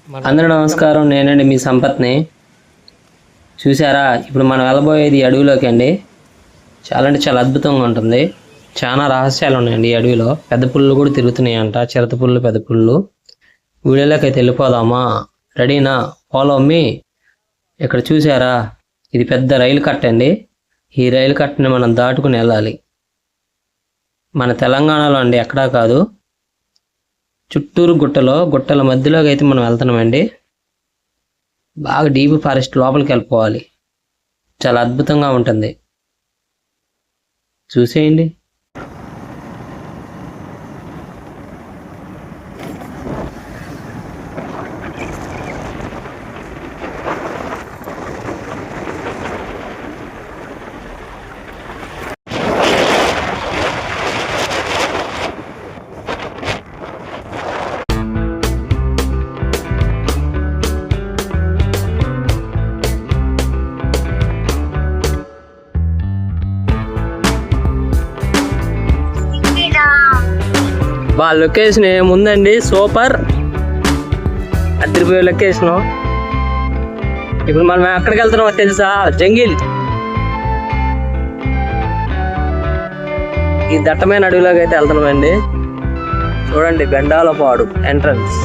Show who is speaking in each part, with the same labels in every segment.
Speaker 1: అందరూ నమస్కారం, నేనండి మీ సంపత్ని. చూసారా, ఇప్పుడు మనం వెళ్ళబోయేది అడవిలోకి అండి. చాలా అంటే చాలా అద్భుతంగా ఉంటుంది. చాలా రహస్యాలు ఉన్నాయండి ఈ అడవిలో. పెద్ద పుళ్ళు కూడా తిరుగుతున్నాయంట, చిరత పుళ్ళు, పెద్ద పుళ్ళు. వీడియోలోకి అయితే వెళ్ళిపోదామా? రెడీనా? Follow me. ఇక్కడ చూసారా, ఇది పెద్ద రైలు కట్ట అండి. ఈ రైలు కట్టని మనం దాటుకుని వెళ్ళాలి. మన తెలంగాణలో అండి, ఎక్కడా కాదు. చుట్టూరు గుట్టల మధ్యలోకి అయితే మనం వెళ్తున్నామండి. బాగా డీప్ ఫారెస్ట్ లోపలికి వెళ్ళిపోవాలి. చాలా అద్భుతంగా ఉంటుంది, చూసేయండి. లొకేషన్ ఏముందండి, సూపర్ అదిరిపోయే లొకేషను. ఇప్పుడు మనం ఎక్కడికి వెళ్తున్నామో తెలుసా? జంగిల్. ఈ దట్టమైన అడవిలోకి అయితే వెళ్తున్నామండి. చూడండి, గండాలపాడు ఎంట్రన్స్.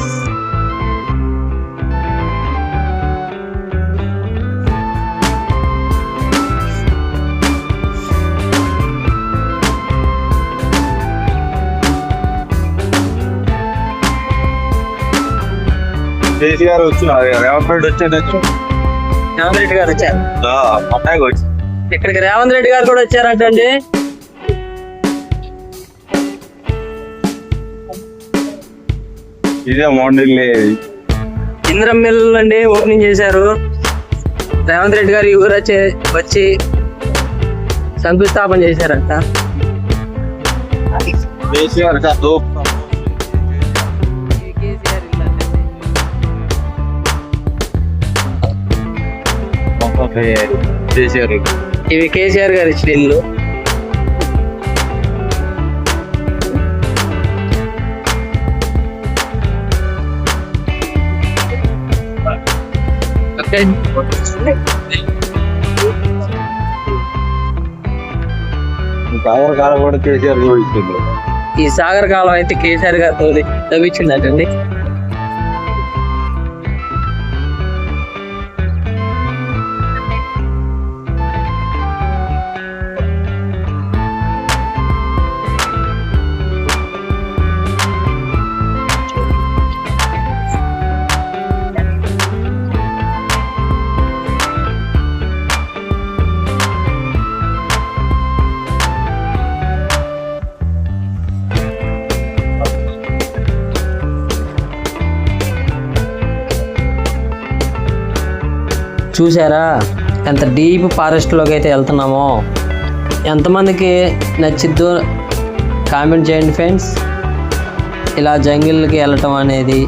Speaker 2: కేసీఆర్ వచ్చినారు, రేవంత్ రెడ్డి వచ్చాడు.
Speaker 1: రేవంత్ రెడ్డి గారు వచ్చారు
Speaker 2: వచ్చి
Speaker 1: ఇక్కడికి. రేవంత్ రెడ్డి గారు కూడా వచ్చారంటండి.
Speaker 2: ఇదే మోడల్
Speaker 1: ఇంద్రం మిల్ అండి, ఓపెనింగ్ చేశారు. రేవంత్ రెడ్డి గారు ఈ ఊరు వచ్చి శంకుస్థాపన చేశారంట.
Speaker 2: కేసీఆర్
Speaker 1: ఇవి కేసీఆర్ గారు ఇచ్చిన ఇల్లు.
Speaker 2: సాగర్ కాలం కూడా కేసీఆర్ చూపించింది.
Speaker 1: ఈ సాగర్ కాలం అయితే కేసీఆర్ గారు తవ్వించిందటండి. చూసారా, ఎంత డీప్ ఫారెస్ట్లోకి అయితే వెళ్తున్నామో. ఎంతమందికి నచ్చిద్దో కామెంట్ చేయండి ఫ్రెండ్స్. ఇలా జంగిల్కి వెళ్ళటం అనేది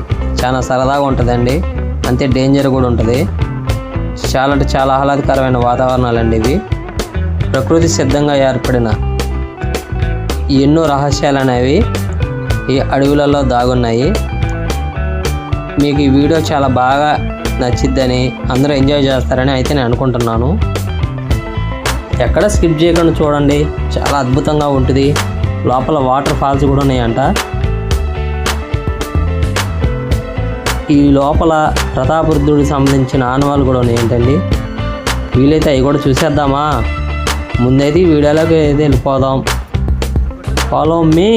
Speaker 1: చాలా సరదాగా ఉంటుందండి, అంతే డేంజర్ కూడా ఉంటుంది. చాలా అంటే చాలా ఆహ్లాదకరమైన వాతావరణాలండి ఇవి. ప్రకృతి సిద్ధంగా ఏర్పడిన ఎన్నో రహస్యాలు అనేవి ఈ అడవులలో దాగున్నాయి. మీకు ఈ వీడియో చాలా బాగా నచ్చిద్దని, అందరూ ఎంజాయ్ చేస్తారని అయితే నేను అనుకుంటున్నాను. ఎక్కడ స్కిప్ చేయకుండా చూడండి, చాలా అద్భుతంగా ఉంటుంది. లోపల వాటర్ ఫాల్స్ కూడా ఉన్నాయంట. ఈ లోపల ప్రతాపరుద్రుడికి సంబంధించిన ఆనవాళ్ళు కూడా ఉన్నాయంటండి. వీలైతే అవి కూడా చూసేద్దామా? ముందైతే ఈ వీడియోలోకి అయితే వెళ్ళిపోదాం. Follow me.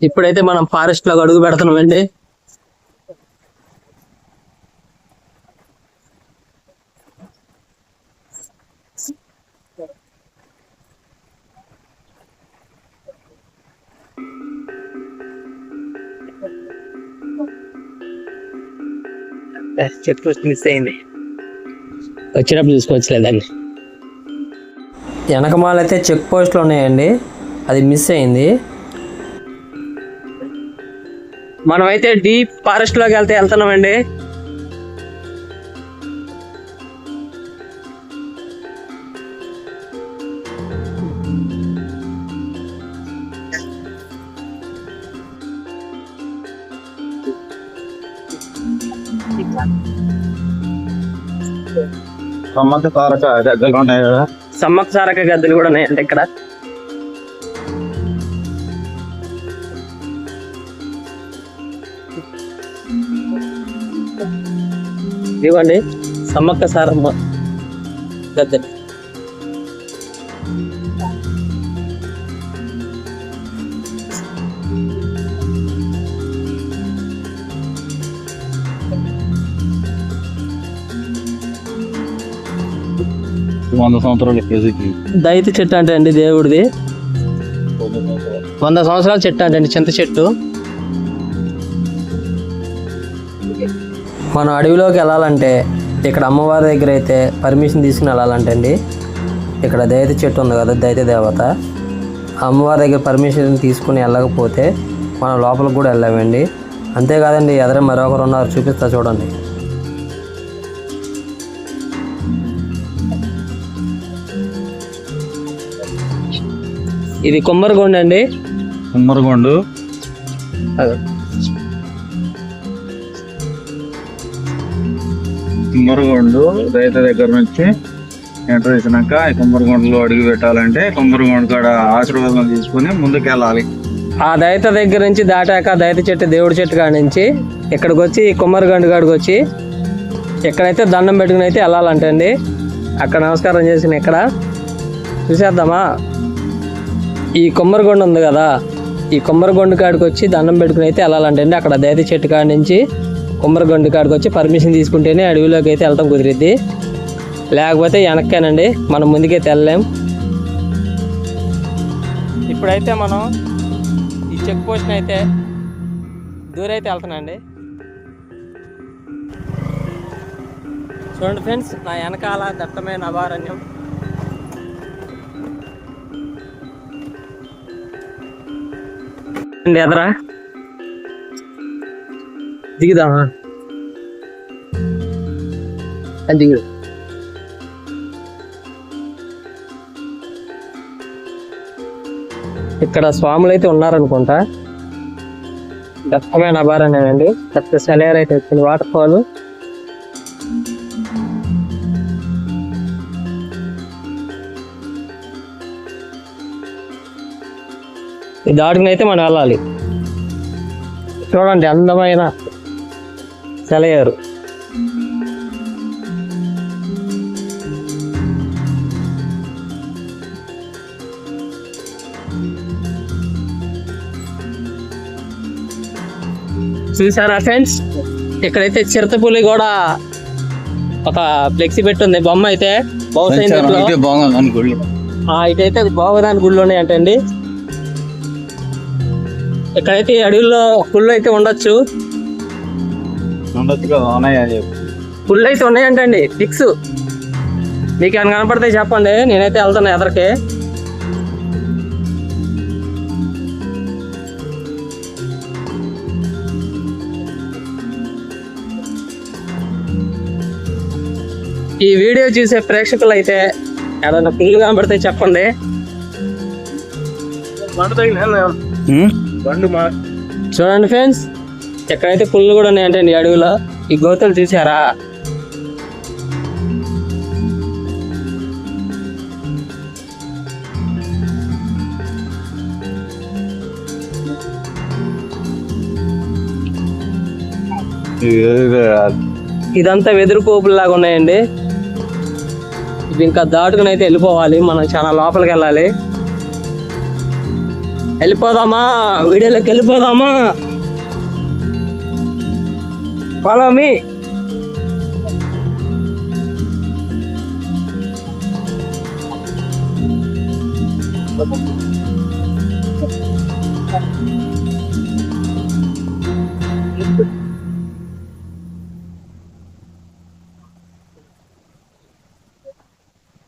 Speaker 1: ఇప్పుడైతే మనం ఫారెస్ట్ లో అడుగు పెడుతున్నామండి. చెక్ పోస్ట్ మిస్ అయింది, వచ్చినప్పుడు చూసుకోవచ్చులేదండి. వెనకమాలైతే చెక్ పోస్ట్లు ఉన్నాయండి, అది మిస్ అయింది. మనమైతే డీప్ ఫారెస్ట్లోకి వెళ్తున్నామండి.
Speaker 2: సమ్మక్క సారక్క దగ్గరగా ఉన్నాయి కదా.
Speaker 1: సమ్మక్క సారక్క గద్దెలు కూడా ఉన్నాయండి ఇక్కడ. ఇవ్వండి సమ్మక్క సారమ్మ గద్దెలు. దైత చెట్టు అంటే అండి దేవుడిది, 100 సంవత్సరాల చెట్టు అంటే అండి, చింత చెట్టు. మనం అడవిలోకి వెళ్ళాలంటే ఇక్కడ అమ్మవారి దగ్గర అయితే పర్మిషన్ తీసుకుని వెళ్ళాలంటే అండి, ఇక్కడ దైత చెట్టు ఉంది కదా, దైత దేవత, అమ్మవారి దగ్గర పర్మిషన్ తీసుకుని వెళ్ళకపోతే మనం లోపలికి కూడా వెళ్ళామండి. అంతేకాదండి, ఎదురు మరొకరు ఉన్నారు, చూపిస్తా చూడండి. ఇది కొమ్మరగొండ అండి,
Speaker 2: కుమ్మరగొండు. కుమ్మరగొండు రైతు దగ్గర నుంచి ఎంటర్ చేసినాక కుమ్మరగొండలో అడుగు పెట్టాలంటే కుమ్మరగొండ కాడ ఆశీర్వాదం తీసుకుని ముందుకు వెళ్ళాలి.
Speaker 1: ఆ దైత దగ్గర నుంచి దాటాక దైత చెట్టు దేవుడి చెట్టు కాడ నుంచి ఇక్కడికి వచ్చి కుమ్మరగొండ కాడికి వచ్చి ఎక్కడైతే దండం పెట్టుకుని అయితే వెళ్ళాలంటే అండి, అక్కడ నమస్కారం చేసిన ఇక్కడ చూసేద్దామా. ఈ కొమ్మరగొండ ఉంది కదా, ఈ కొమ్మరగొండ కాడికి వచ్చి దండం పెట్టుకుని అయితే వెళ్ళాలంటే అండి, అక్కడ దైత చెట్టు కాడి నుంచి కొమ్మరగొండ కాడికి వచ్చి పర్మిషన్ తీసుకుంటేనే అడవిలోకి అయితే వెళ్తాం కుదిరిద్ది, లేకపోతే వెనక్కేనండి, మనం ముందుకైతే వెళ్ళలేం. ఇప్పుడైతే మనం ఈ చెక్ పోస్ట్ అయితే దూరైతే వెళ్తానండి. చూడండి ఫ్రెండ్స్, నా వెనకాల దట్టమైన అభయారణ్యం. ఎదరా దిగుదామా, దిగుడు. ఇక్కడ స్వాములు అయితే ఉన్నారనుకుంటా. దట్టమైన అభయారణ్యం అండి, పెద్ద సెలయర్ అయితే వచ్చింది, వాటర్ ఫాల్. ఈ దాటుకుని అయితే మనం వెళ్ళాలి. చూడండి అందమైన సెలయేరు. చూసారా ఫ్రెండ్స్, ఇక్కడైతే చిరుతపులి కూడా ఒక ఫ్లెక్సీ పెట్టుంది, బొమ్మ అయితే ఇటైతే బాగుదాని గుళ్ళు ఉన్నాయి అంటండి. ఇక్కడైతే అడవుల్లో పుళ్ళు అయితే ఉండొచ్చు, పుళ్ళు అయితే ఉన్నాయంటండి ఫిక్స్. మీకు ఏమైనా కనపడితే చెప్పండి, నేనైతే వెళ్తాను ఎదరికి. ఈ వీడియో చూసే ప్రేక్షకులు అయితే ఏదైనా పుల్లు కనపడితే చెప్పండి. చూడండి ఫ్రెండ్స్, ఎక్కడైతే పుల్లు కూడా ఉన్నాయంటే ఈ అడవిలో ఈ గోతులు చూసారా. ఇదంతా వెదురు పోపుల్లాగా ఉన్నాయండి. ఇది ఇంకా దాటుకుని అయితే వెళ్ళిపోవాలి, మనం చాలా లోపలికి వెళ్ళాలి. వెళ్ళిపోదామా, వీడియోలోకి వెళ్ళిపోదామా, ఫాలో మీ.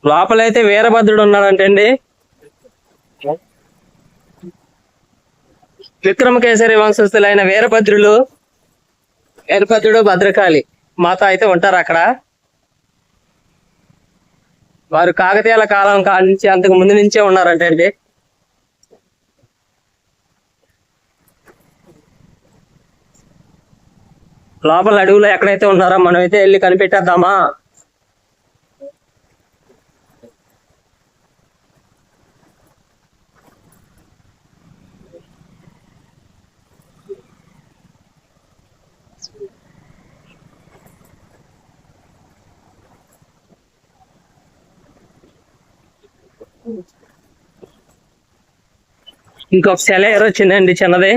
Speaker 1: లోపలైతే వీరభద్రుడు ఉన్నాడంటండి. విక్రమకేసరి వంశస్థులైన వీరభద్రుడు భద్రకాళి మాత అయితే ఉంటారు అక్కడ. వారు కాకతీయుల కాలం నుంచి అంతకు ముందు నుంచే ఉన్నారంటండి. లోపల అడవులో ఎక్కడైతే ఉన్నారో మనమైతే వెళ్ళి కనిపెట్టేద్దామా? ఇంకొక సెలయేరు వచ్చిందండి చిన్నది.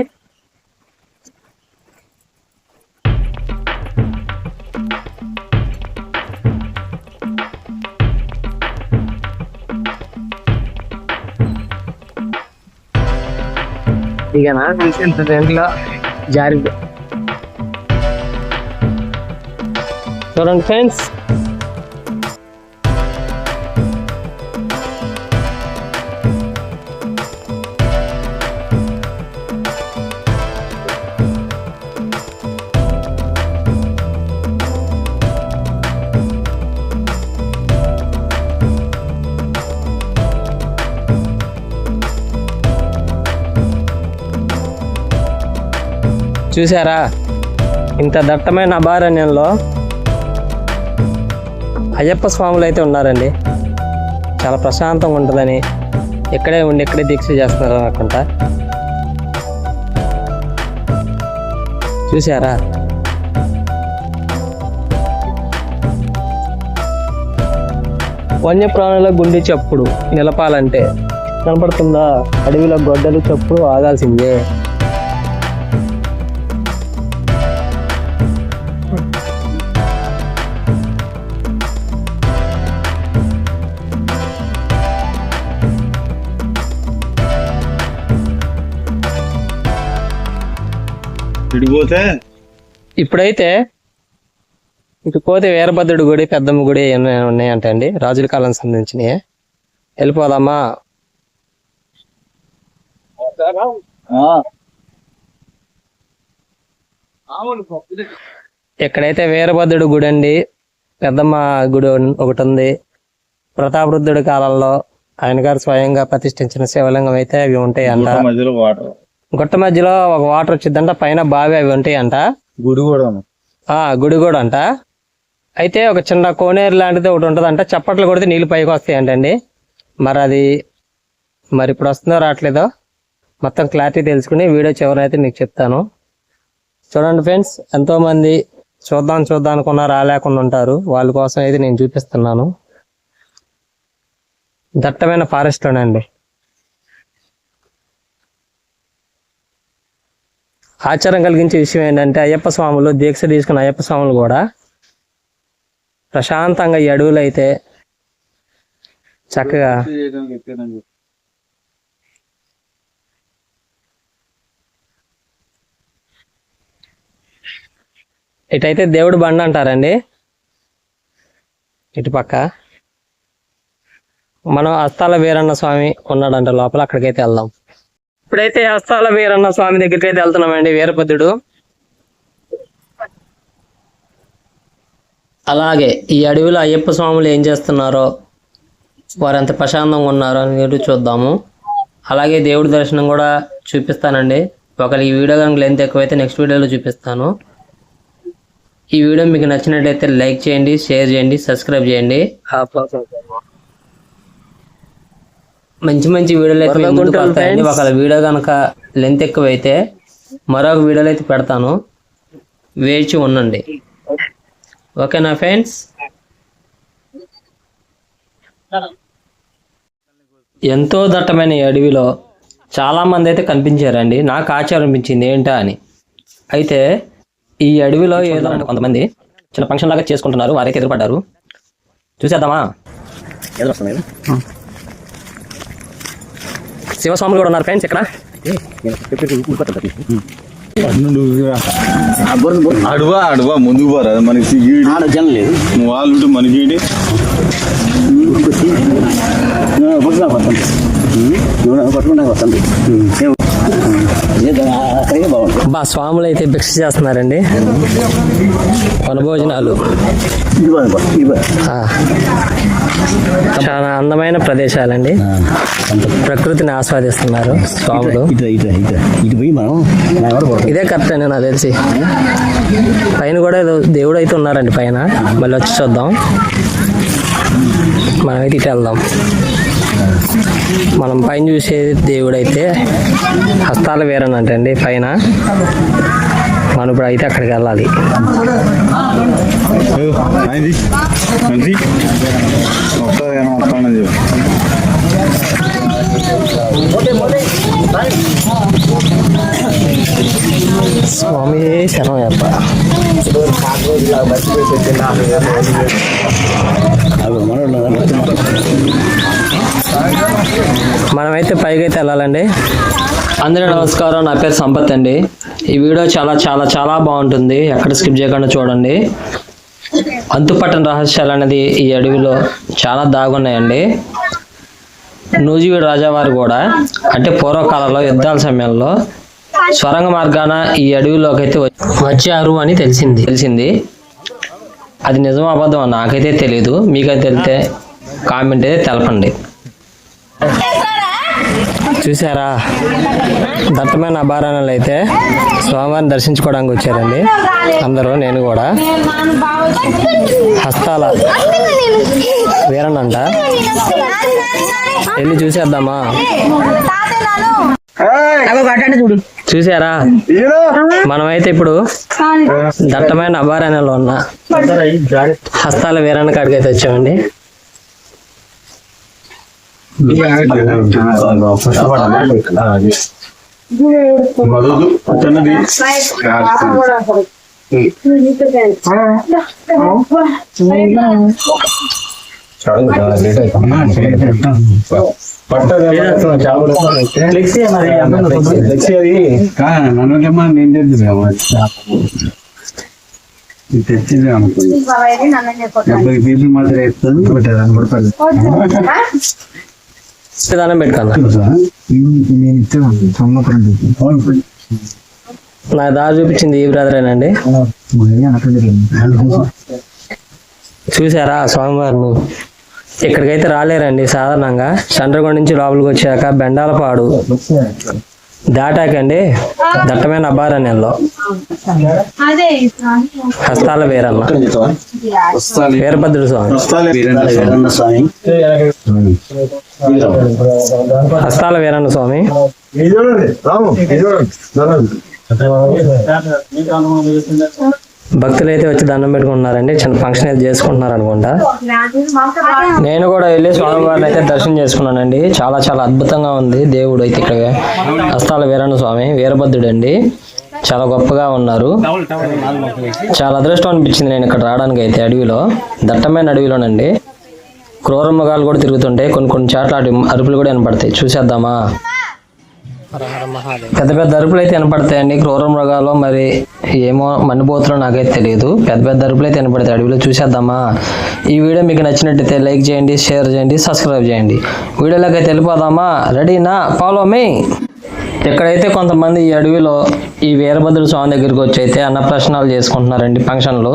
Speaker 1: ఇకనా ఇంత దేంట్లో జారి చూడండి ఫ్రెండ్స్. చూసారా, ఇంత దట్టమైన అభయారణ్యంలో అయ్యప్ప స్వాములు అయితే ఉన్నారండి. చాలా ప్రశాంతంగా ఉంటుందని ఇక్కడే ఉండి ఇక్కడే దీక్ష చేస్తున్నారు అనుకుంటా. చూసారా, వన్యప్రాణుల గుండె చప్పుడు నిలపాలంటే కనపడుతుందా? అడవిలో గొడ్డలు చప్పుడు ఆగాల్సిందే. ఇప్పుడైతే ఇటు పోతే వీరభద్రుడి గుడి, పెద్దమ్మ గుడి ఉన్నాయంట అండి, రాజుల కాలం సంబంధించినవి. వెళ్ళిపోదామా? ఎక్కడైతే వీరభద్రుడి గుడి అండి, పెద్దమ్మ గుడి ఒకటి ఉంది. ప్రతాపరుద్రుడి కాలంలో ఆయన గారు స్వయంగా ప్రతిష్ఠించిన శివలింగం అయితే అవి ఉంటాయి అంట. గుట్ట మధ్యలో ఒక వాటర్ వచ్చిందంట, పైన బావి అవి ఉంటాయి అంట. గుడి కూడా అంట. అయితే ఒక చిన్న కోనేరు లాంటిది ఒకటి ఉంటుంది అంట. చప్పట్లు కొడితే నీళ్ళు పైకి వస్తాయి అంటండి. మరి ఇప్పుడు వస్తుందో రావట్లేదో మొత్తం క్లారిటీ తెలుసుకుని వీడియో చివరైతే నీకు చెప్తాను. చూడండి ఫ్రెండ్స్, ఎంతో మంది చూద్దాం అనుకున్నా రాలేకుండా ఉంటారు. వాళ్ళ కోసం అయితే నేను చూపిస్తున్నాను. దట్టమైన ఫారెస్ట్ లోనండి. ఆశ్చర్యం కలిగించే విషయం ఏంటంటే అయ్యప్ప స్వాములు దీక్ష తీసుకున్న అయ్యప్ప స్వాములు కూడా ప్రశాంతంగా ఈ అడవులు అయితే చక్కగా ఇటైతే దేవుడు బండ అంటారండి. ఇటు పక్క మనం హస్తాల వీరన్న స్వామి ఉన్నాడంట లోపల, అక్కడికైతే వెళ్దాం. ఇప్పుడైతే హస్తాల వీరన్న స్వామి దగ్గరికి అయితే వెళ్తున్నామండి, వీరభద్రుడు. అలాగే ఈ అడవిలో అయ్యప్ప స్వాములు ఏం చేస్తున్నారో, వారు ఎంత ప్రశాంతంగా ఉన్నారో అని చూద్దాము. అలాగే దేవుడి దర్శనం కూడా చూపిస్తానండి. ఒకవేళ ఈ వీడియో కనుక లెంత్ ఎక్కువైతే నెక్స్ట్ వీడియోలో చూపిస్తాను. ఈ వీడియో మీకు నచ్చినట్లయితే లైక్ చేయండి, షేర్ చేయండి, సబ్స్క్రైబ్ చేయండి. మంచి వీడియోలు అయితే ముందుకు వస్తాయండి. ఒకవేళ వీడియో కనుక లెంత్ ఎక్కువైతే మరొక వీడియోలో అయితే పెడతాను, వేచి ఉండండి. ఓకేనా ఫ్రెండ్స్? ఎంతో దట్టమైన ఈ అడవిలో చాలా మంది అయితే కనిపించారండి. నాకు ఆశ్చర్యం అనిపించింది ఏంటా అని. అయితే ఈ అడవిలో ఏదో కొంతమంది చిన్న ఫంక్షన్ లాగా చేసుకుంటున్నారు, వారైతే ఎదురుపడ్డారు. చూసేద్దామా? ఎదురొస్తుంది. శివస్వాములు కూడా ఉన్నారు ఫ్రెండ్స్ ఇక్కడ.
Speaker 2: అడువా ముందుకు పోరా, మనకి వాళ్ళు మనకి
Speaker 1: బా స్వాములు అయితే భిక్ష చేస్తున్నారండి. వనభోజనాలు. చాలా అందమైన ప్రదేశాలండి. ప్రకృతిని ఆస్వాదిస్తున్నారు స్వాములు. ఇదే కరెక్ట్ అండి నాకు తెలిసి. పైన కూడా ఏదో దేవుడు అయితే ఉన్నారండి పైన. మళ్ళీ వచ్చి చూద్దాం. మనమైతే ఇటు వెళ్దాం. మనం పైన చూసే దేవుడు అయితే హస్తాల వీరనంటండి పైన. మనం ఇప్పుడు అయితే అక్కడికి వెళ్ళాలి. స్వామి శరణయ్యప్ప. మనమైతే పైకి అయితే వెళ్ళాలండి. అందరూ నమస్కారం. నా పేరు సంపత్ అండి. ఈ వీడియో చాలా చాలా చాలా బాగుంటుంది. ఎక్కడ స్కిప్ చేయకుండా చూడండి. అంతుపట్టని రహస్యాలు అనేది ఈ అడవిలో చాలా దాగున్నాయండి. నూజివీడు రాజావారు కూడా అంటే పూర్వకాలంలో యుద్ధాల సమయంలో స్వరంగ మార్గాన ఈ అడవిలోకి అయితే వచ్చారు అని తెలిసింది. అది నిజం అబద్ధం నాకైతే తెలియదు. మీకైతే తెలితే కామెంట్ అయితే తెలపండి. చూసారా, దట్టమైన అభారణాలు అయితే స్వామివారిని దర్శించుకోవడానికి వచ్చారండి అందరూ. నేను కూడా హస్తాల వీరనంట. వెళ్ళి చూసేద్దామా? చూసారా, మనమైతే ఇప్పుడు దట్టమైన అభారణ్యంలో ఉన్న హస్తాల వీరన్న కాడికి అయితే వచ్చామండి.
Speaker 2: తెచ్చింది అనుకుంది
Speaker 1: దానం పెట్టుకున్నా. నా దారి చూపించింది ఈ బ్రదరేనండి. చూసారా స్వామివారిని? ఇక్కడికైతే రాలేరండి సాధారణంగా. చంద్రగొండ నుంచి లోపలికి వచ్చాక బెండాలపాడు దాటాకండి దట్టమైన అభారణ్యంలో హస్తాల వీరన్న వీరభద్రుడు స్వామి. హస్తాల వీరన్న స్వామి భక్తులు అయితే వచ్చి దండం పెట్టుకుంటున్నారండి. చిన్న ఫంక్షన్ అయితే చేసుకుంటున్నారు అనుకుంటా. నేను కూడా వెళ్ళి స్వామివారిని అయితే దర్శనం చేసుకున్నానండి. చాలా చాలా అద్భుతంగా ఉంది దేవుడు అయితే. ఇక్కడ హస్తాల వీరన్న స్వామి వీరభద్రుడు అండి. చాలా గొప్పగా ఉన్నారు. చాలా అదృష్టం అనిపించింది నేను ఇక్కడ రావడానికి అయితే. అడవిలో దట్టమైన అడవిలోనండి క్రూర మృగాలు కూడా తిరుగుతుంటాయి. కొన్ని చోట్ల అరుపులు కూడా వినపడతాయి. చూసేద్దామా? పెద్ద పెద్ద అరుపులు అయితే వినపడతాయండి క్రూర మృగాలు. మరి ఏమో మన్నిపోతులో నాకైతే తెలియదు. పెద్ద పెద్ద అరుపులు అయితే వినపడతాయి అడవిలో. చూసేద్దామా? ఈ వీడియో మీకు నచ్చినట్టయితే లైక్ చేయండి, షేర్ చేయండి, సబ్స్క్రైబ్ చేయండి. వీడియోలోకి అయితే వెళ్ళిపోదామా? రెడీనా? Follow me. ఇక్కడైతే కొంతమంది ఈ అడవిలో ఈ వీరభద్రుడు స్వామి దగ్గరికి వచ్చి అయితే అన్నప్రసన్నాలు చేసుకుంటున్నారండి. ఫంక్షన్లు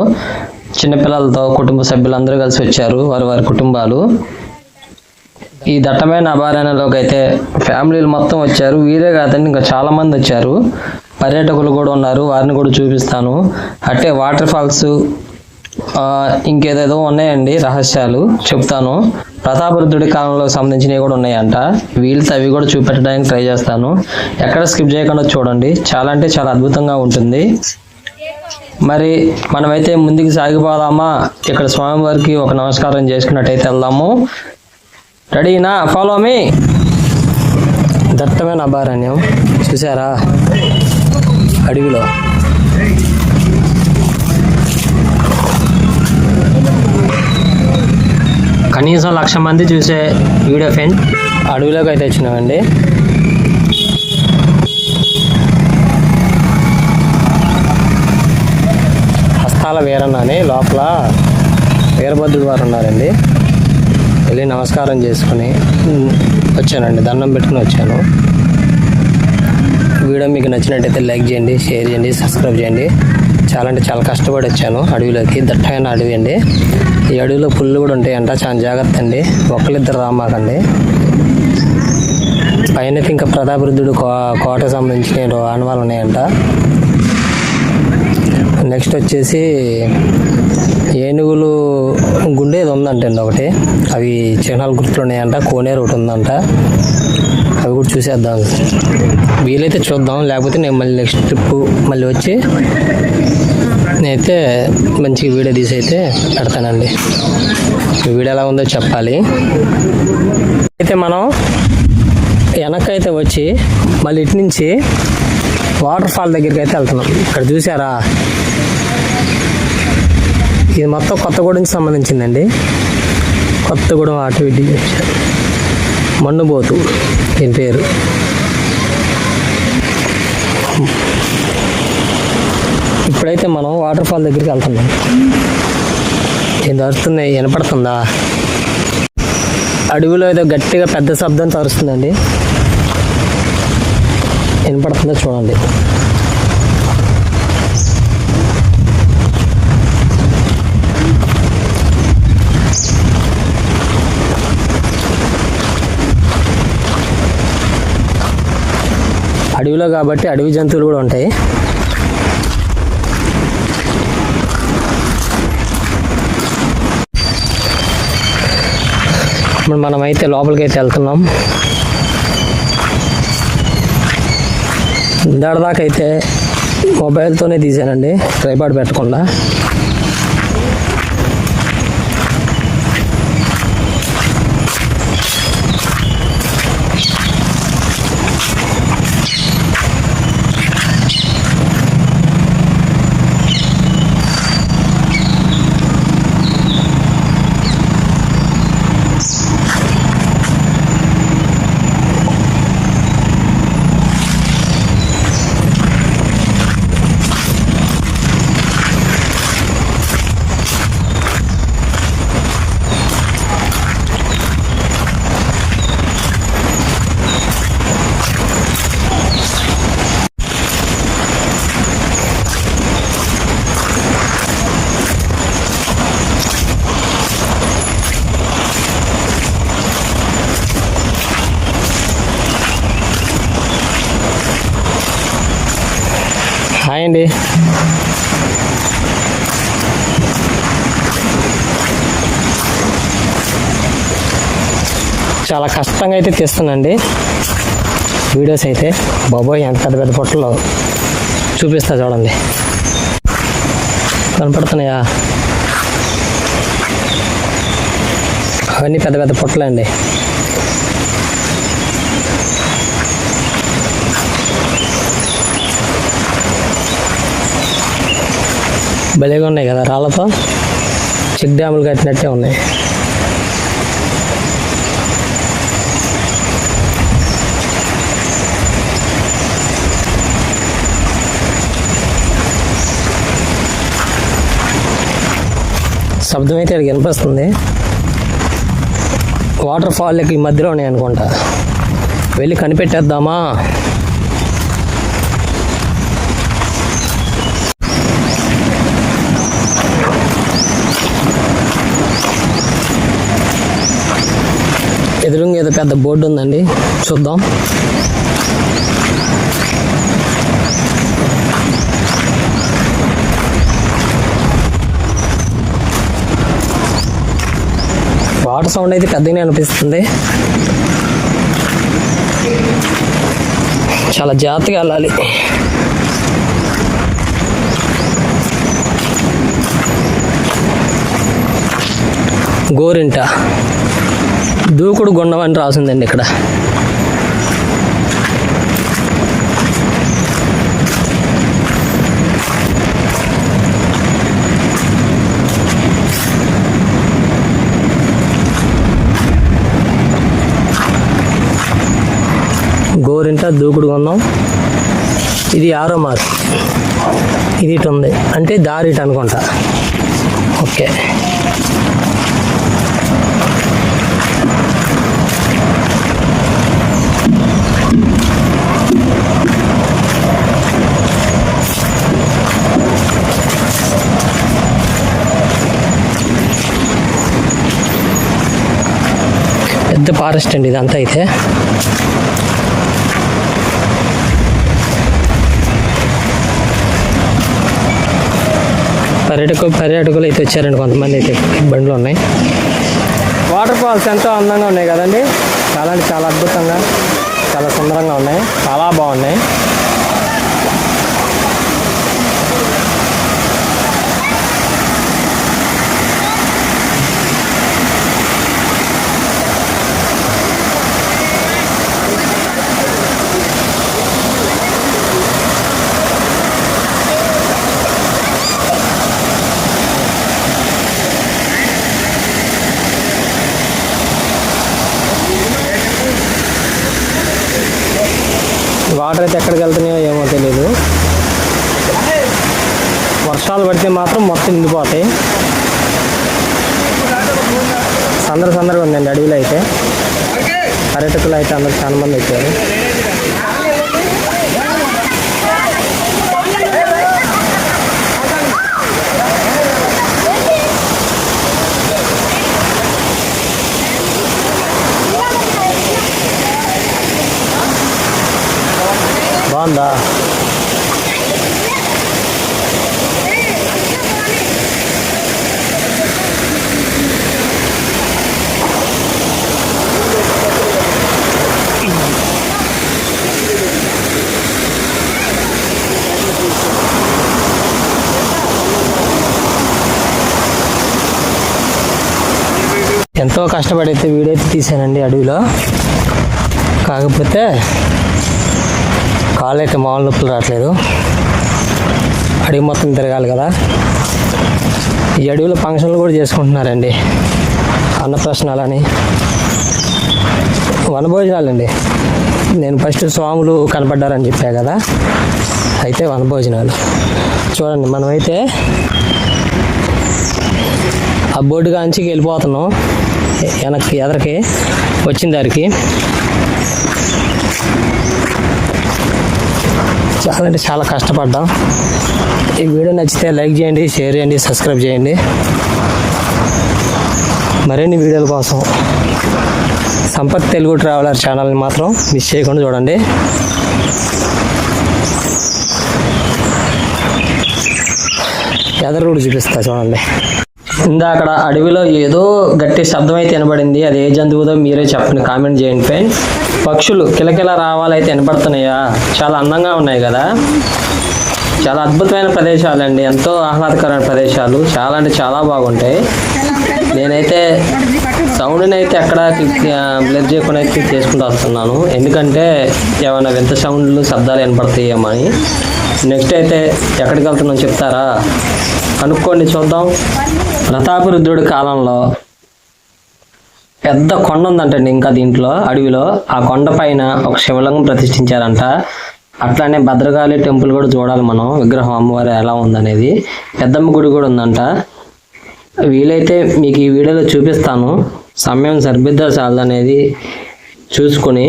Speaker 1: చిన్నపిల్లలతో కుటుంబ సభ్యులందరూ కలిసి వచ్చారు, వారి కుటుంబాలు. ఈ దట్టమైన అభయారణ్యంలోకి అయితే ఫ్యామిలీలు మొత్తం వచ్చారు. వీరే కాదండి ఇంకా చాలా మంది వచ్చారు. పర్యాటకులు కూడా ఉన్నారు, వారిని కూడా చూపిస్తాను. అంటే వాటర్ ఫాల్స్ ఇంకేదేదో ఉన్నాయండి రహస్యాలు చెప్తాను. ప్రతాపరుద్రుడి కాలంలో సంబంధించినవి కూడా ఉన్నాయంట. వీళ్ళతో అవి కూడా చూపెట్టడానికి ట్రై చేస్తాను. ఎక్కడ స్కిప్ చేయకుండా చూడండి. చాలా అంటే చాలా అద్భుతంగా ఉంటుంది. మరి మనమైతే ముందుకు సాగిపోదామా? ఇక్కడ స్వామివారికి ఒక నమస్కారం చేసుకున్నట్టయితే వెళ్దాము. రెడీనా? Follow me. దట్టమైన అభయారణ్యం చూసారా అడవిలో. కనీసం 1,00,000 మంది చూసే వీడియో ఫ్రెండ్ అడవిలోకి అయితే వచ్చినామండి. హస్తాల వీరన్న అని లోపల వీరభద్రుడు వారు ఉన్నారండి. వెళ్ళి నమస్కారం చేసుకుని వచ్చానండి, దండం పెట్టుకుని వచ్చాను. వీడియో మీకు నచ్చినట్టయితే లైక్ చేయండి, షేర్ చేయండి, సబ్స్క్రైబ్ చేయండి. చాలా అంటే చాలా కష్టపడి వచ్చాను అడవిలోకి. దట్టమైన అడవి అండి. ఈ అడవిలో పుల్లు కూడా ఉంటాయంట, చాలా జాగ్రత్త అండి. ఒకళ్ళిద్దరు రామాకండి. పైన ఇంకా ప్రతాపరుద్రుడు కోటకు సంబంధించిన ఆనవాళ్ళు ఉన్నాయంట. నెక్స్ట్ వచ్చేసి ఏనుగులు గుండేది ఉందంటండి ఒకటి, అవి చిహ్నాలు గుర్తులు ఉన్నాయంట. కోనేరు ఒకటి ఉందంట, అవి కూడా చూసేద్దాం. వీలైతే చూద్దాం, లేకపోతే నేను మళ్ళీ నెక్స్ట్ ట్రిప్ మళ్ళీ వచ్చి నేనైతే మంచిగా వీడియో తీసి అయితే పెడతానండి. ఈ వీడియో ఎలా ఉందో చెప్పాలి. అయితే మనం వెనకైతే వచ్చి మళ్ళీ ఇటు నుంచి వాటర్ ఫాల్ దగ్గరికి అయితే వెళ్తున్నాం. ఇక్కడ చూసారా, ఇది మొత్తం కొత్తగూడెంకి సంబంధించిందండి. కొత్తగూడెం అటు ఇటు మన్నుబోతు దీని పేరు. ఇప్పుడైతే మనం వాటర్ ఫాల్ దగ్గరికి వెళ్తున్నాం. ఏంది అరుస్తుంది, వినపడుతుందా? అడవిలో ఏదో గట్టిగా పెద్ద శబ్దంతో అరుస్తుందండి, వినపడుతుందో చూడండి. అడవిలో కాబట్టి అడవి జంతువులు కూడా ఉంటాయి. ఇప్పుడు మనమైతే లోపలికి అయితే వెళ్తున్నాం. దాకా అయితే మొబైల్తోనే తీసానండి, ట్రైపాడ్ పెట్టకుండా. హాయ్ అండి. చాలా కష్టంగా అయితే తీస్తానండి వీడియోస్ అయితే. బాబోయ్ ఎంత పెద్ద పెద్ద పొట్టలు చూపిస్తా చూడండి, కనపడుతున్నాయా? అవన్నీ పెద్ద పెద్ద పొట్టలే అండి. భలేగా ఉన్నాయి కదా, రాళ్ళతో చెక్ డ్యాములు కట్టినట్టే ఉన్నాయి. శబ్దం అయితే ఇక్కడికి వినిపిస్తుంది. వాటర్ ఫాల్కి ఈ మధ్యలో ఉన్నాయి అనుకుంటా, వెళ్ళి కనిపెట్టేద్దామా? ఎదురుగా ఏదో పెద్ద బోర్డు ఉందండి, చూద్దాం. వాటర్ సౌండ్ అయితే పెద్దగానే అనిపిస్తుంది. చాలా జాగ్రత్తగా వెళ్ళాలి. గోరింట దూకుడు గుండం అని రాసిందండి ఇక్కడ. గోరింట దూకుడు గుండం. ఇది 6వ మార్క్. ఇది ఇటు ఉంది అంటే దారి ఇటు అనుకుంటా. ఓకే, పెద్ద ఫారెస్ట్ అండి ఇదంతా అయితే. పర్యాటకులు అయితే వచ్చారండి, కొంతమంది అయితే బండ్లు ఉన్నాయి. వాటర్ ఫాల్స్ ఎంతో అందంగా ఉన్నాయి కదండి, చాలా అంటే చాలా అద్భుతంగా, చాలా సుందరంగా ఉన్నాయి, చాలా బాగున్నాయి. వాటర్ అయితే ఎక్కడికి వెళ్తున్నాయో ఏమో తెలియదు. వర్షాలు పడితే మాత్రం మొత్తం నిండిపోతాయి. సందడిగా ఉందండి అడవిలో అయితే. పర్యాటకులు అయితే అందరూ చాలా మంది వచ్చారు. బాగుందా? ఎంతో కష్టపడి అయితే వీడియో అయితే తీసానండి అడవిలో. కాకపోతే కాళ్ళు అయితే మామూలు నొప్పులు రావట్లేదు. అడవి మొత్తం తిరగాలి కదా. ఈ అడవిలో ఫంక్షన్లు కూడా చేసుకుంటున్నారండి, అన్నప్రశ్నలని, వనభోజనాలండి. నేను ఫస్ట్ స్వాములు కనపడ్డారని చెప్పా కదా, అయితే వనభోజనాలు చూడండి. మనమైతే ఆ బోర్డు కాంచికి వెళ్ళిపోతున్నాం, వెనక్కి ఎదరికి వచ్చిన దారికి. చాలా అంటే చాలా కష్టపడ్డాం. ఈ వీడియో నచ్చితే లైక్ చేయండి, షేర్ చేయండి, సబ్స్క్రైబ్ చేయండి. మరిన్ని వీడియోల కోసం సంపత్ తెలుగు ట్రావెలర్ ఛానల్ని మాత్రం మిస్ చేయకుండా చూడండి. ఎదరు కూడా చూపిస్తా చూడండి. అక్కడ అడవిలో ఏదో గట్టి శబ్దం అయితే వినబడింది. అది ఏ జంతువుదో మీరే చెప్పండి, కామెంట్ చేయండి ఫ్రెండ్స్. పక్షులు కిలకిల రావాలైతే వినపడుతున్నాయా? చాలా అందంగా ఉన్నాయి కదా. చాలా అద్భుతమైన ప్రదేశాలండి, ఎంతో ఆహ్లాదకరమైన ప్రదేశాలు, చాలా అంటే చాలా బాగుంటాయి. నేనైతే సౌండ్ని అయితే ఎక్కడ బ్లర్ చేయకుండా అయితే చేసుకుంటూ వస్తున్నాను, ఎందుకంటే ఏమైనా వింత సౌండ్లు శబ్దాలు వినపడతాయేమో అని. నెక్స్ట్ అయితే ఎక్కడికి వెళ్తున్నాం చెప్తారా? కనుక్కోండి, చూద్దాం. ప్రతాపరుద్రుడి కాలంలో పెద్ద కొండ ఉందంటండి ఇంకా దీంట్లో అడవిలో. ఆ కొండ పైన ఒక శివలింగం ప్రతిష్ఠించారంట. అట్లానే భద్రకాళి టెంపుల్ కూడా చూడాలి మనం, విగ్రహం అమ్మవారు ఎలా ఉందనేది. పెద్దమ్మ గుడి కూడా ఉందంట. వీలైతే మీకు ఈ వీడియోలో చూపిస్తాను. సమయం సరిపోద్దా చాలదనేది చూసుకొని.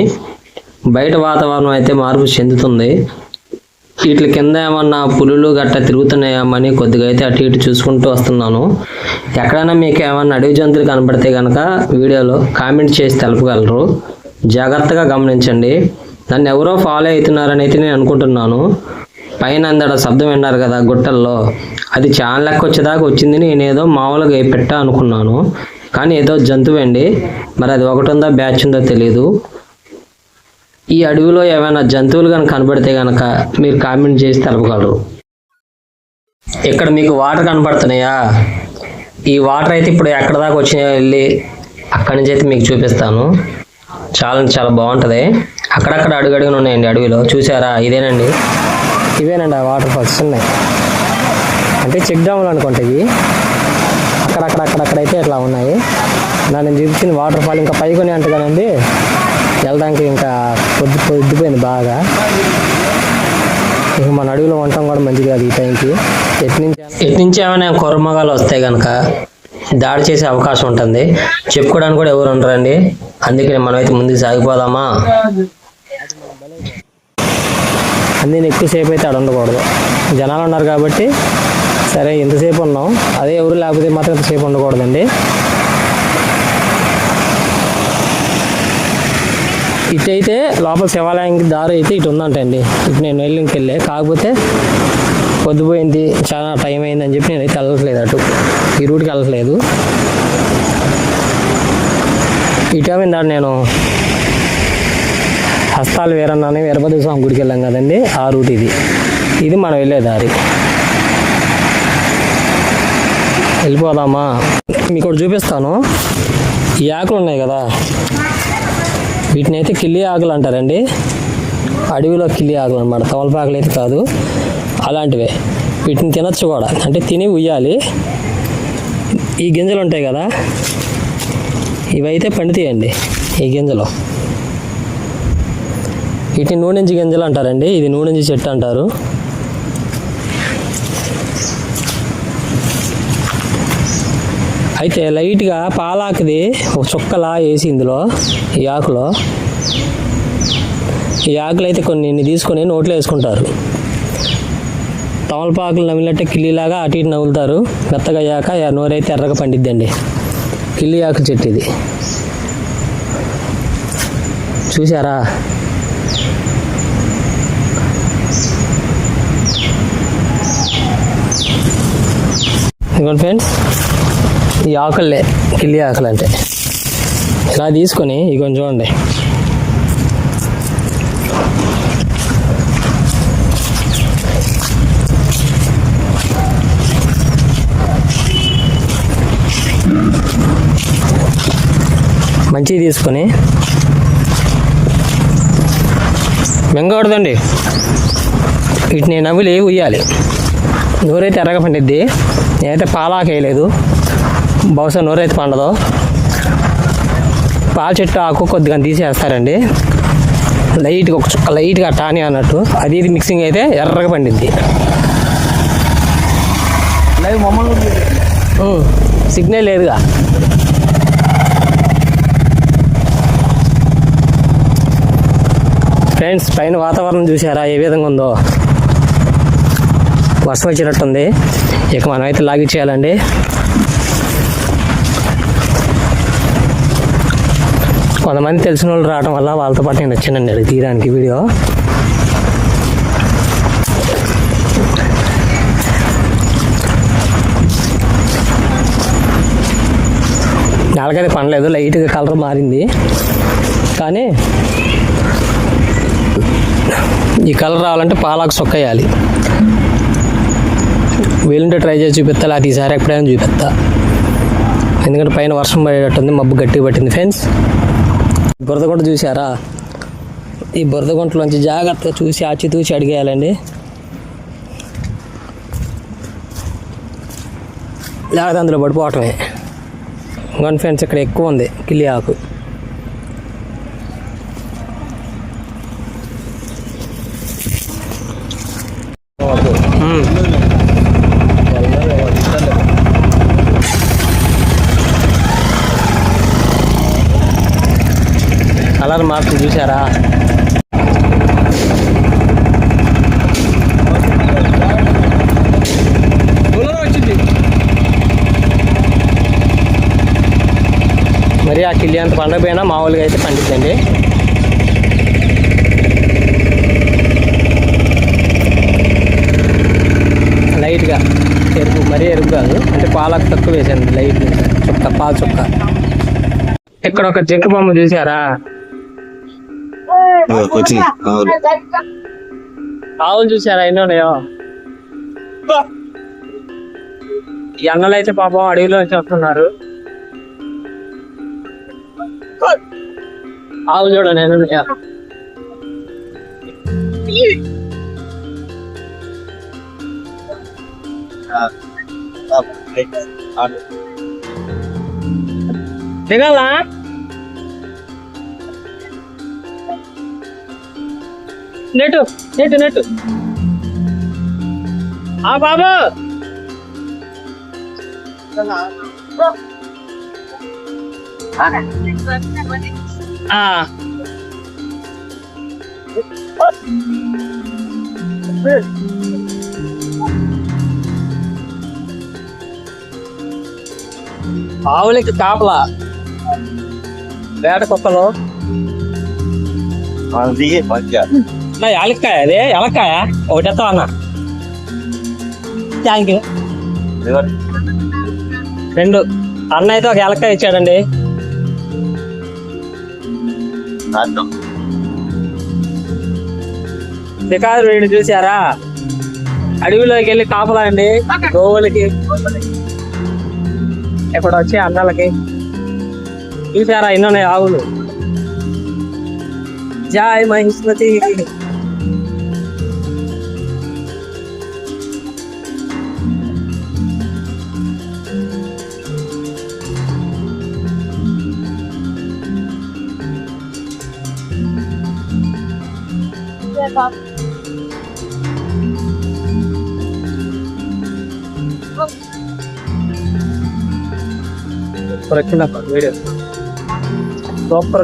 Speaker 1: బయట వాతావరణం అయితే మార్పు చెందుతుంది. వీటి కింద ఏమన్నా పులులు గట్ట తిరుగుతున్నాయేమని కొద్దిగా అయితే అటు ఇటు చూసుకుంటూ వస్తున్నాను. ఎక్కడైనా మీకు ఏమన్నా అడవి జంతువులు కనపడితే కనుక వీడియోలో కామెంట్ చేసి తెలపగలరు. జాగ్రత్తగా గమనించండి. నన్ను ఎవరో ఫాలో అవుతున్నారని అయితే నేను అనుకుంటున్నాను. పైన అందడ శబ్దం విన్నారు కదా గుట్టల్లో, అది చాలా లెక్క వచ్చేదాకా వచ్చింది. నేనేదో మామూలుగా పెట్టా అనుకున్నాను, కానీ ఏదో జంతువు అండి. మరి అది ఒకటి ఉందా బ్యాచ్ ఉందో తెలియదు. ఈ అడవిలో ఏమైనా జంతువులు కనుక కనబడితే కనుక మీరు కామెంట్ చేసి తెలపగలరు. ఇక్కడ మీకు వాటర్ కనపడుతున్నాయా? ఈ వాటర్ అయితే ఇప్పుడు ఎక్కడ దాకా వచ్చినాయో వెళ్ళి అక్కడి నుంచి అయితే మీకు చూపిస్తాను. చాలా బాగుంటుంది. అక్కడక్కడ అడుగడుగున ఉన్నాయండి అడవిలో, చూసారా? ఇవేనండి ఆ వాటర్ ఫాల్స్ ఉన్నాయి. అంటే చెక్ డ్యాములు అనుకుంటా ఇవి. అక్కడక్కడైతే ఇట్లా ఉన్నాయి. నేను చూపించిన వాటర్ ఫాల్ ఇంకా పైకొని అంటగానండి, వెళ్ళడానికి ఇంకా పొద్దుపోయింది బాగా. ఇక మన అడవిలో ఉండటం కూడా మంచిది కాదు ఈ టైంకి. ఎటు నుంచి ఏమైనా కొరమగాలు వస్తే కనుక దాడి చేసే అవకాశం ఉంటుంది. చెప్పుకోవడానికి కూడా ఎవరు ఉండరండి. అందుకని మనమైతే ముందుకు సాగిపోదామా? అందుకని ఎక్కువసేపు అయితే ఆడ ఉండకూడదు, జనాలు ఉన్నారు కాబట్టి. సరే ఎంతసేపు ఉన్నాం, అదే ఎవరు లేకపోతే మాత్రం ఎంతసేపు ఉండకూడదండి. ఇటైతే లోపల శివాలయానికి దారి అయితే ఇటు ఉందంటండి. ఇటు నేను వెళ్ళే కాకపోతే పొద్దుపోయింది, చాలా టైం అయిందని చెప్పి నేనైతే వెళ్ళట్లేదు, అటు ఈ రూట్కి వెళ్ళట్లేదు. ఇటేమిందా నేను హస్తాలు వీరన్నాని వీరభద్ర స్వామి గుడికి వెళ్ళాం కదండి, ఆ రూట్ ఇది మనం వెళ్ళే దారి. వెళ్ళిపోదామా? మీకు ఒకటి చూపిస్తాను. ఈ ఆకులు ఉన్నాయి కదా, వీటిని అయితే కిల్లి ఆకులు అంటారండి. అడవిలో కిల్లి ఆకులు అనమాట, తమలపాకులు అయితే కాదు, అలాంటివే. వీటిని తినచ్చు కూడా, అంటే తిని ఉయ్యాలి. ఈ గింజలు ఉంటాయి కదా, ఇవైతే పండుతాయండి ఈ గింజలు. వీటిని నూనెంచి గింజలు అంటారండి, ఇది నూనెంచి చెట్టు అంటారు. అయితే లైట్గా పాలాకుది ఒక చుక్కలా వేసి ఇందులో ఈ ఆకులో, ఈ ఆకులు అయితే కొన్ని తీసుకొని నోట్లో వేసుకుంటారు. తమలపాకులు నవ్వినట్టే కిల్లిలాగా అటు ఇటు నవ్వులుతారు. మెత్తగా అయ్యాక నోరైతే ఎర్రగా పండిద్దండి. కిల్లి ఆకు చెట్టు ఇది, చూసారా? ఇదిగోండి ఫ్రెండ్స్, ఈ ఆకులే కిల్లి ఆకులు అంటే. ఇలా తీసుకొని ఇక చూడండి, మంచిగా తీసుకొని మింగకూడదండి, వీటిని నవ్వులి ఉయ్యాలి. నోరైతే ఎర్రగా పండిద్ది. నేనైతే పాలాకు వేయలేదు, బహుశా నోరైతే పండదు. పాల చెట్టు ఆకు కొద్దిగా తీసేస్తారండి, లైట్గా ఒక చుక్క లైట్గా టాని అన్నట్టు. అది ఇది మిక్సింగ్ అయితే ఎర్రగా పండిద్ది. సిగ్నల్ లేదుగా. ఫ్రెండ్స్, పైన వాతావరణం చూసారా ఏ విధంగా ఉందో? వర్షం వచ్చినట్టుంది. ఇక మనం అయితే లాగిచ్చేయాలండి. కొంతమంది తెలిసిన వాళ్ళు రావడం వల్ల వాళ్ళతో పాటు నేను వచ్చానండి అది తీయడానికి వీడియో. నాలుగైతే పనలేదు, లైట్గా కలర్ మారింది. కానీ ఈ కలర్ రావాలంటే పాలాకు సొక్కేయాలి. వీలుంటే ట్రై చేసి చూపిస్తా, అది ఈసారి ఎప్పుడైనా చూపిస్తా. ఎందుకంటే పైన వర్షం పడేటట్టుంది, మబ్బు గట్టిగా పట్టింది. ఫ్రెండ్స్, బురదగుంట చూసారా? ఈ బురదగుంటలోంచి జాగ్రత్తగా చూసి ఆచితూచి అడిగేయాలండి, లేకపోతే అందులో పడిపోవటమే. ఇంకొన్ని ఫ్రెండ్స్, ఇక్కడ ఎక్కువ ఉంది కిల్లి ఆకు. కలర్ మార్పు చూసారా? మరి ఆ కిల్లి అంత పండకపోయినా మామూలుగా అయితే పండిద్దండి. లైట్గా ఎరుపు, మరీ ఎరుపు కాదు, అంటే పాలకు తక్కువ వేసాను, లైట్ చుక్క, పాల చుక్క. ఇక్కడ ఒక చెక్క బొమ్మ చూసారా? ఆవులు చూసారా ఎన్ని ఉన్నాయో? ఈ అన్నలు అయితే పాపం అడవిలో నుంచి వస్తున్నారు. ఆవులు చూడండి ఎన్ని ఉన్నాయో. దిగాలా? నెట్టు నెట్టు నెట్టు. బాబు ఆవులకి కాపలా, వేట కుక్కలు. నా యాలక్కాయ అదే ఎలక్కాయ ఒకటి ఎత్తా అన్న. Thank you. 2 అన్న అయితే ఒక ఎలక్కాయ ఇచ్చాడండి. షికారు వీడిని చూసారా? అడవిలోకి వెళ్ళి కాపలా అండి గోవులకి, ఇక్కడ వచ్చి అన్నలకి. చూసారా ఎన్నోన్నాయి ఆవులు. జై మహిష్మతి. వీడియో సూపర్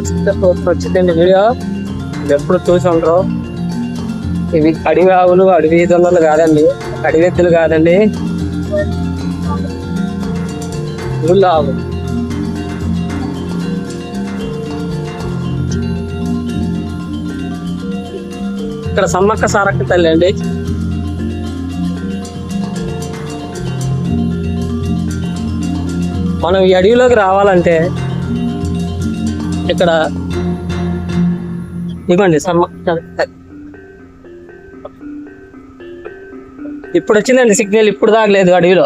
Speaker 1: వచ్చిందండి. వీడియో ఎప్పుడు చూసి ఉండరు. ఇవి అడవి ఆవులు, అడవి దొంగలు కాదండి, అడవి ఎద్దులు కాదండి, ఊళ్ళో ఆవులు. ఇక్కడ సమ్మక్క సారక్క తల్లి అండి. మనం ఈ అడవిలోకి రావాలంటే ఇక్కడ ఇవ్వండి సమ్మక్క. ఇప్పుడు వచ్చిందండి సిగ్నల్, ఇప్పుడు దాగలేదు అడవిలో.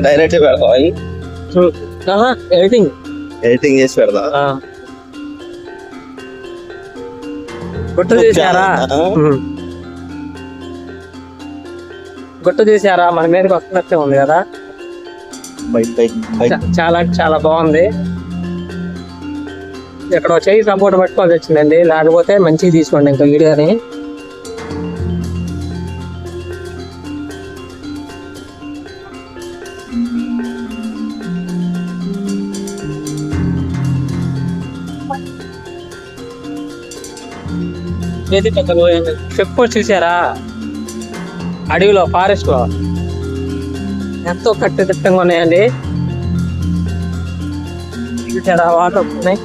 Speaker 3: డైరెక్ట్ ఎడిటింగ్ చేసి పెడతా.
Speaker 1: గుట్ట చూసారా? గుట్ట చూసారా? మన మీదకి వస్తున్నట్టే ఉంది కదా. చాలా చాలా బాగుంది. ఇక్కడ చెయ్యి సపోర్ట్ పట్టుకోవాల్సి వచ్చిందండి, లేకపోతే మంచిగా తీసుకోండి ఇంకా వీడియోని. చెక్ పోస్ట్ చూసారా? అడవిలో, ఫారెస్ట్ లో ఎంతో కట్టుదిట్టంగా ఉన్నాయండి. చూసారా? వాటర్ ఉన్నాయి.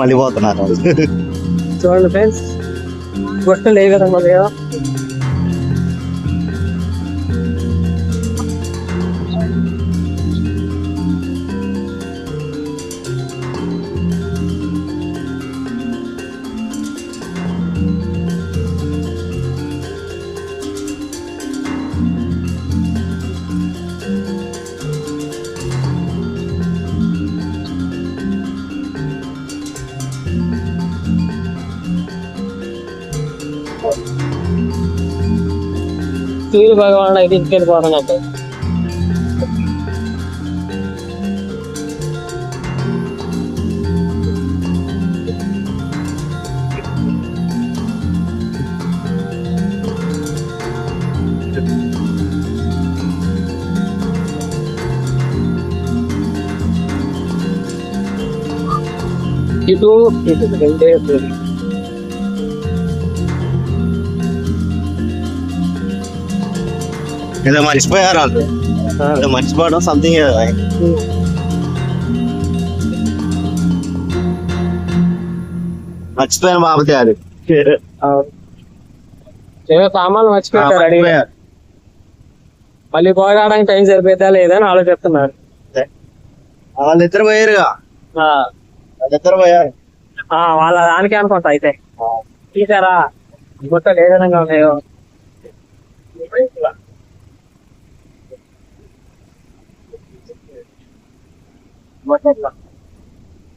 Speaker 3: మళ్ళీ పోతున్నారు.
Speaker 1: చూడండి ఫ్రెండ్స్, గొట్టలు ఏ విధంగా ఉన్నాయో. సూర్య భగవాన్ అయితే ఇంటికి వెళ్ళిపోతాను అంటే ఇటు రెండే
Speaker 3: ఏదో మర్చిపోయారు వాళ్ళు. మర్చిపోవడం సంథింగ్ మర్చిపోయాను బాబుతే. అది
Speaker 1: సామాన్లు మర్చిపోయారు అడిగి, మళ్ళీ పోరాడడానికి టైం సరిపోతా లేదని ఆలోచిస్తున్నారు.
Speaker 3: వాళ్ళిద్దరు పోయారుగా, వాళ్ళిద్దరు పోయారు.
Speaker 1: వాళ్ళ దానికి అనుకుంటా. అయితే చూసారా గుట్టలు ఏ విధంగా ఉన్నాయో.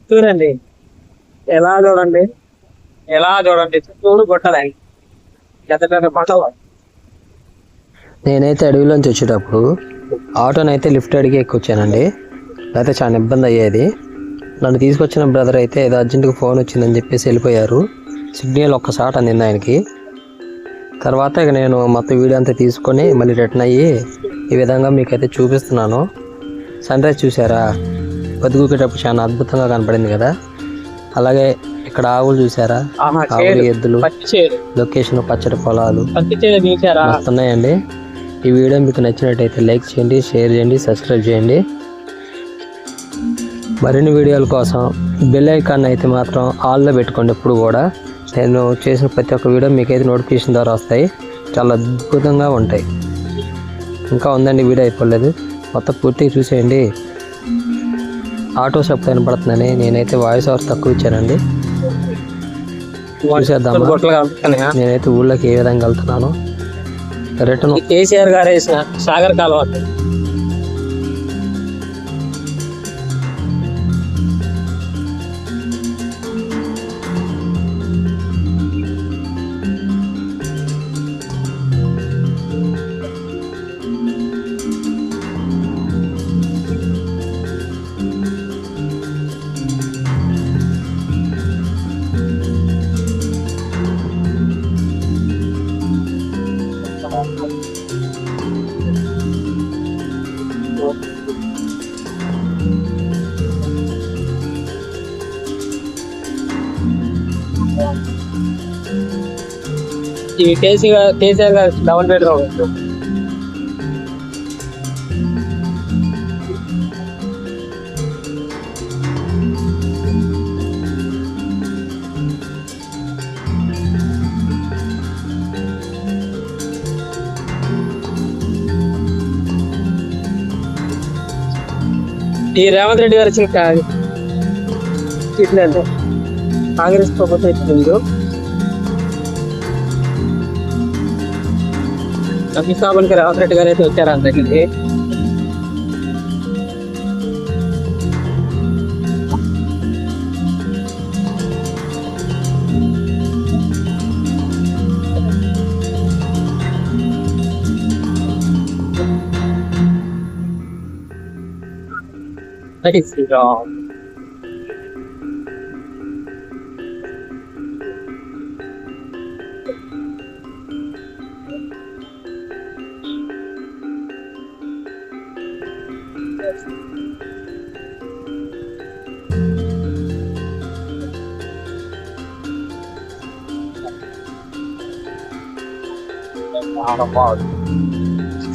Speaker 1: చూడండి ఎలా చూడండి, ఎలా చూడండి, చూడు గుట్టలని పెద్ద పెద్ద గుట్టలు. నేనైతే అడవిలోంచి వచ్చేటప్పుడు ఆటోనైతే లిఫ్ట్ అడిగి ఎక్కొచ్చానండి, అయితే చాలా ఇబ్బంది అయ్యేది. నన్ను తీసుకొచ్చిన బ్రదర్ అయితే ఏదో అర్జెంటుగా ఫోన్ వచ్చిందని చెప్పేసి వెళ్ళిపోయారు. సిగ్నల్ ఒక్కసారి అందింది ఆయనకి. తర్వాత ఇక నేను మొత్తం వీడియో అంతా తీసుకొని మళ్ళీ రిటర్న్ అయ్యి ఈ విధంగా మీకైతే చూపిస్తున్నాను. సన్ రైజ్ చూసారా? బతుకుకేటప్పుడు చాలా అద్భుతంగా కనపడింది కదా. అలాగే ఇక్కడ ఆవులు చూసారా, ఆవులు, ఎద్దులు, లొకేషన్ పచ్చడి పొలాలు వస్తున్నాయండి. ఈ వీడియో మీకు నచ్చినట్టయితే లైక్ చేయండి, షేర్ చేయండి, సబ్స్క్రైబ్ చేయండి. మరిన్ని వీడియోల కోసం బెల్ ఐకాన్ అయితే మాత్రం ఆల్లో పెట్టుకోండి. ఎప్పుడు కూడా నేను చేసిన ప్రతి ఒక్క వీడియో మీకైతే నోటిఫికేషన్ ద్వారా వస్తాయి. చాలా అద్భుతంగా ఉంటాయి. ఇంకా ఉందండి, వీడియో అయిపోలేదు, మొత్తం పూర్తిగా చూసేయండి. ఆటో శబ్దం వినపడుతుందని నేనైతే వాయిస్ ఓవర్ తక్కువ ఇచ్చానండి. చూసేద్దామా నేనైతే ఊళ్ళోకి ఏ విధంగా వెళ్తున్నాను. రిటర్న్ కేసీఆర్ గారు వేసిన సాగర్ కాలువ. ఇవి కేసీఆర్ గారు డబుల్ బెడ్రూమ్. ఈ రేవంత్ రెడ్డి గారు వచ్చిన ఇట్లంటే కాంగ్రెస్ ప్రభుత్వం ఇచ్చింది. శంకుస్థాపనకి రేవంత్ రెడ్డి గారు అయితే వచ్చారు అందరికి.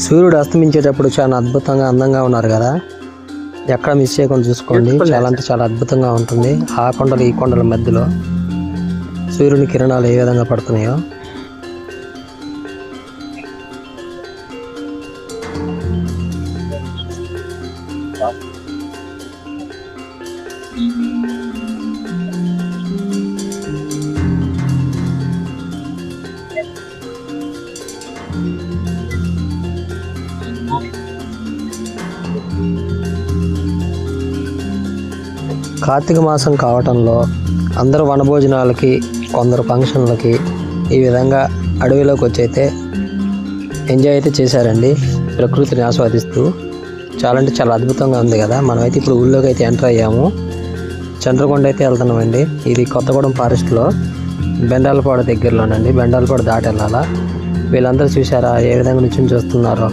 Speaker 1: సూర్యుడు అస్తమించేటప్పుడు చాలా అద్భుతంగా అందంగా ఉన్నారు కదా, ఎక్కడ మిస్ చేయకుండా చూసుకోండి. చాలా అంటే చాలా అద్భుతంగా ఉంటుంది. ఆ కొండలు ఈ కొండల మధ్యలో సూర్యుని కిరణాలు ఏ విధంగా పడుతున్నాయో. కార్తీక మాసం కావటంలో అందరూ వనభోజనాలకి, కొందరు ఫంక్షన్లకి ఈ విధంగా అడవిలోకి వచ్చి అయితే ఎంజాయ్ అయితే చేశారండి, ప్రకృతిని ఆస్వాదిస్తూ. చాలా అంటే చాలా అద్భుతంగా ఉంది కదా. మనమైతే ఇప్పుడు ఊళ్ళోకి అయితే ఎంటర్ అయ్యాము. చంద్రకొండ అయితే వెళ్తున్నామండి. ఇది కొత్తగూడెం ఫారెస్ట్లో బెండాలపాడు దగ్గరలోనండి. బెండాలపాడు దాటి వెళ్ళాలా. వీళ్ళందరూ చూసారా ఏ విధంగా నుంచి చూస్తున్నారో.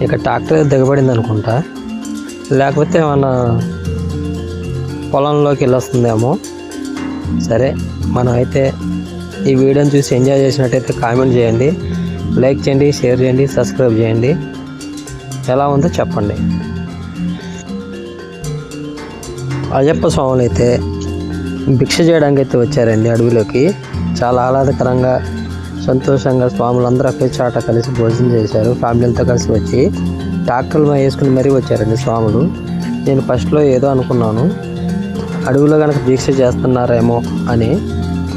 Speaker 1: ఇక ట్రాక్టర్ దిగబడింది అనుకుంటా, లేకపోతే మన పొలంలోకి వెళ్ళొస్తుందేమో. సరే, మనం అయితే ఈ వీడియోని చూసి ఎంజాయ్ చేసినట్టయితే కామెంట్ చేయండి, లైక్ చేయండి, షేర్ చేయండి, సబ్స్క్రైబ్ చేయండి. ఎలా ఉందో చెప్పండి. అయ్యప్ప స్వాములు అయితే భిక్ష చేయడానికి అయితే వచ్చారండి అడవిలోకి. చాలా ఆహ్లాదకరంగా, సంతోషంగా స్వాములందరూ ఒకే చాట కలిసి భోజనం చేశారు. ఫ్యామిలీలతో కలిసి వచ్చి ట్రాక్టర్లు వేసుకుని మరీ వచ్చారండి స్వాములు. నేను ఫస్ట్లో ఏదో అనుకున్నాను, అడవిలో కనుక దీక్ష చేస్తున్నారేమో అని.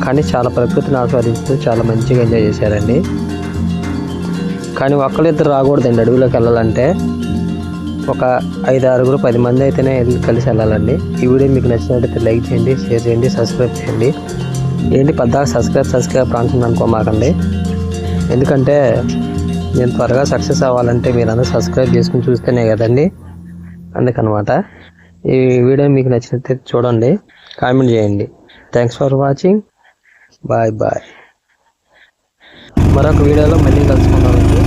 Speaker 1: కానీ చాలా ప్రకృతిని ఆస్వాదిస్తూ చాలా మంచిగా ఎంజాయ్ చేశారండి. కానీ ఒక్కరిద్దరు రాకూడదండి అడవిలోకి వెళ్ళాలంటే. ఒక 5-6, 10 మంది అయితేనే కలిసి వెళ్ళాలండి. ఈ వీడియో మీకు నచ్చినట్టయితే లైక్ చేయండి, షేర్ చేయండి, సబ్స్క్రైబ్ చేయండి. ఏంటి పెద్దగా సబ్స్క్రైబ్ అంటున్నాను అనుకోమాకండి. ఎందుకంటే నేను త్వరగా సక్సెస్ అవ్వాలంటే మీరందరూ సబ్స్క్రైబ్ చేసుకుని చూస్తేనే కదండి. అందుకనమాట. ఈ వీడియో మీకు నచ్చినట్లయితే చూడండి, కామెంట్ చేయండి. Thanks for watching. Bye bye. మరొక వీడియోలో మళ్ళీ కలుసుకుందామండి.